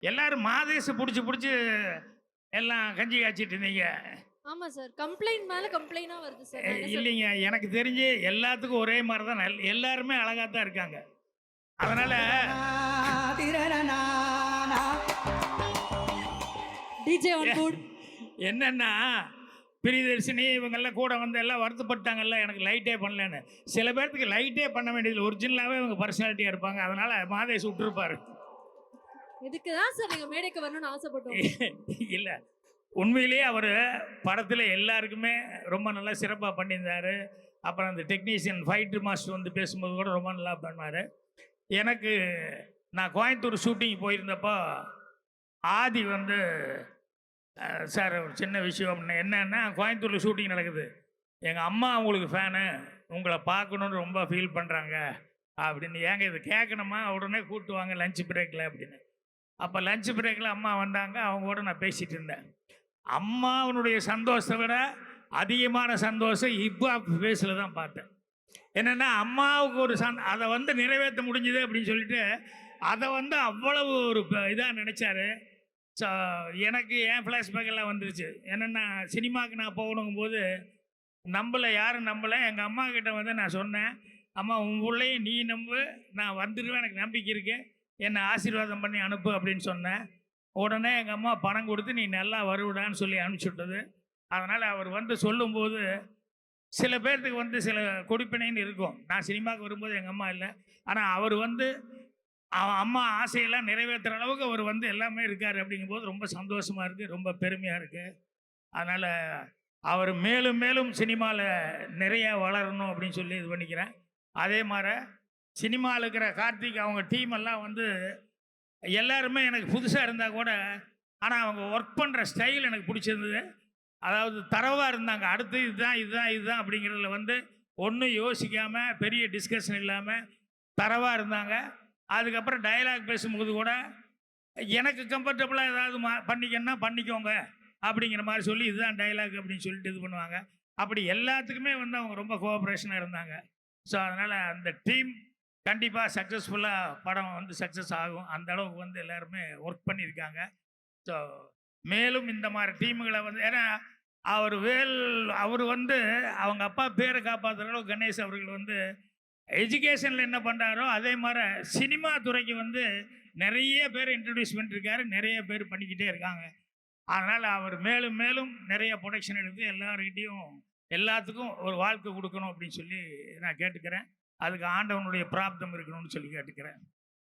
எல்லாரும் மாதேச புடிச்சு எல்லாம் கஞ்சி காய்ச்சிட்டு இருந்தீங்க. ஆமா சார். கம்ப்ளைண்ட் மேல கம்ப்ளைண்டா வருது சார். நான் என்ன சார் இல்லைங்க, எனக்கு தெரிஞ்சு எல்லாத்துக்கும் ஒரே மாதிரி தான் எல்லாருமே அழகா தான் இருக்காங்க. அதனால டிஜே ஆன் போர்ட். என்னன்னா, பிரியதர்ஷினி இவங்கெல்லாம் கூட வந்து எல்லாம் வருத்தப்பட்டாங்கல்ல, எனக்கு லைட்டே பண்ணலன்னு. சில பேர்த்துக்கு லைட்டே பண்ண வேண்டியதில்லை, ஒரிஜினலாகவே இவங்க பர்சனாலிட்டியாக இருப்பாங்க. அதனால மாதேஷ் விட்டுருப்பாரு. இதுக்கு தான் சார் நீங்க மேடைக்கு வரணும்னு ஆசைப்பட்டோம். இல்லை, உண்மையிலேயே அவர் படத்தில் எல்லாருக்குமே ரொம்ப நல்லா சிறப்பாக பண்ணியிருந்தார். அப்புறம் அந்த டெக்னீஷியன் ஃபைட்ரு மாஸ்டர் வந்து பேசும்போது கூட ரொம்ப நல்லா பண்ணார். எனக்கு நான் கோயம்புத்தூர் ஷூட்டிங் போயிருந்தப்போ ஆதி வந்து சார் ஒரு சின்ன விஷயம் என்னன்னா, கோயம்புத்தூரில் ஷூட்டிங் நடக்குது, எங்கள் அம்மா அவங்களுக்கு ஃபேனு, உங்களை பார்க்கணுன்னு ரொம்ப ஃபீல் பண்ணுறாங்க அப்படின்னு. ஏங்க இது கேட்கணுமா, உடனே கூப்பிட்டு வாங்க லஞ்ச் பிரேக்கில் அப்படின்னு. அப்போ லஞ்ச் பிரேக்கில் அம்மா வந்தாங்க, அவங்க கூட நான் பேசிகிட்டு இருந்தேன். அம்மாவனுடைய சந்தோஷத்தை விட அதிகமான சந்தோஷம் இப்போ ஃபேஸில் தான் பார்த்தேன். என்னென்னா, அம்மாவுக்கு ஒரு அதை வந்து நிறைவேற்ற முடிஞ்சுது அப்படின்னு சொல்லிட்டு அதை வந்து அவ்வளவு ஒரு இதாக நினச்சாரு. ஸோ எனக்கு ஏன் ஃப்ளாஷ்பேக் எல்லாம் வந்துருச்சு. என்னென்னா, சினிமாவுக்கு நான் போகணுங்கும்போது யாரும் நம்பலை. எங்கள் அம்மா கிட்ட வந்து நான் சொன்னேன், அம்மா உன் பிள்ளையும் நீ நம்பு, நான் வந்துடுவேன், எனக்கு நம்பிக்கை இருக்கு, என்னை ஆசீர்வாதம் பண்ணி அனுப்பு அப்படின்னு சொன்னேன். உடனே எங்கள் அம்மா பணம் கொடுத்து நீ நல்லா வருவிடான்னு சொல்லி அனுப்பிச்சி விட்டது. அதனால் அவர் வந்து சொல்லும்போது சில பேர்த்துக்கு வந்து சில கொடுப்பினைன்னு இருக்கும். நான் சினிமாவுக்கு வரும்போது எங்கள் அம்மா இல்லை, ஆனால் அவர் வந்து அம்மா ஆசையெல்லாம் நிறைவேற்றுற அளவுக்கு அவர் வந்து எல்லாமே இருக்கார். அப்படிங்கும்போது ரொம்ப சந்தோஷமாக இருக்குது, ரொம்ப பெருமையாக இருக்குது. அதனால் அவர் மேலும் மேலும் சினிமாவில் நிறையா வளரணும் அப்படின்னு சொல்லி இது பண்ணிக்கிறேன். அதே மாதிரி சினிமாவில் இருக்கிற கார்த்திக் அவங்க டீம் எல்லாம் வந்து எல்லாருமே எனக்கு புதுசாக இருந்தால் கூட, ஆனால் அவங்க ஒர்க் பண்ணுற ஸ்டைல் எனக்கு பிடிச்சிருந்தது. அதாவது தரவாக இருந்தாங்க. அடுத்து இதுதான் அப்படிங்கிறதுல வந்து ஒன்றும் யோசிக்காமல், பெரிய டிஸ்கஷன் இல்லாமல் தரவாக இருந்தாங்க. அதுக்கப்புறம் டயலாக் பேசும்போது கூட எனக்கு கம்ஃபர்டபுளாக ஏதாவது பண்ணிக்கன்னா பண்ணிக்கோங்க அப்படிங்கிற மாதிரி சொல்லி இதுதான் டைலாக் அப்படின்னு சொல்லிட்டு இது பண்ணுவாங்க. அப்படி எல்லாத்துக்குமே வந்து அவங்க ரொம்ப கோஆப்ரேஷனாக இருந்தாங்க. ஸோ அதனால் அந்த டீம் கண்டிப்பாக சக்ஸஸ்ஃபுல்லாக படம் வந்து சக்ஸஸ் ஆகும். அந்த அளவுக்கு வந்து எல்லாருமே ஒர்க் பண்ணியிருக்காங்க. ஸோ மேலும் இந்த மாதிரி டீமுகளை வந்து, ஏன்னா அவர் வந்து அவங்க அப்பா பேரை காப்பாற்றுற அளவுக்கு கணேஷ் அவர்கள் வந்து எஜுகேஷனில் என்ன பண்ணுறாரோ அதே மாதிரி சினிமா துறைக்கு வந்து நிறைய பேர் இன்ட்ரடியூஸ் பண்ணியிருக்காரு, நிறைய பேர் பண்ணிக்கிட்டே இருக்காங்க. அதனால் அவர் மேலும் மேலும் நிறைய ப்ரொடக்ஷன் எடுத்து எல்லாருக்கிட்டையும் எல்லாத்துக்கும் ஒரு வாழ்க்கை கொடுக்கணும் அப்படின்னு சொல்லி நான் கேட்டுக்கிறேன். அதுக்கு ஆண்டவனுடைய பிராப்தம் இருக்கணும்னு சொல்லி கேட்டுக்கிறேன்.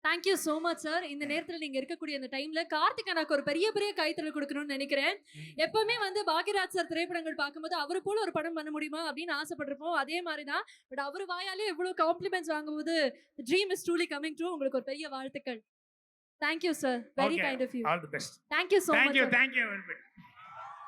Thank you so much sir. இந்த நேரத்தில் நீங்கள் இருக்கக்கூடிய அந்த டைமில் கார்த்திக் அண்ணாக்கு ஒரு பெரிய கைத்தறல் கொடுக்கணும்னு நினைக்கிறேன். எப்பவுமே வந்து பாக்யராஜ் சார் திரைப்படங்கள் பார்க்கும்போது அவர் போல ஒரு படம் பண்ண முடியுமா அப்படின்னு ஆசைப்பட்டிருப்போம். அதே மாதிரி தான். பட் அவர் வாயாலே எவ்வளோ காம்ப்ளிமெண்ட்ஸ் வாங்கும்போது dream is truly coming true. உங்களுக்கு ஒரு பெரிய வாழ்த்துக்கள். Thank you sir. Very kind of you. All the best. Thank you so much. Thank you very much.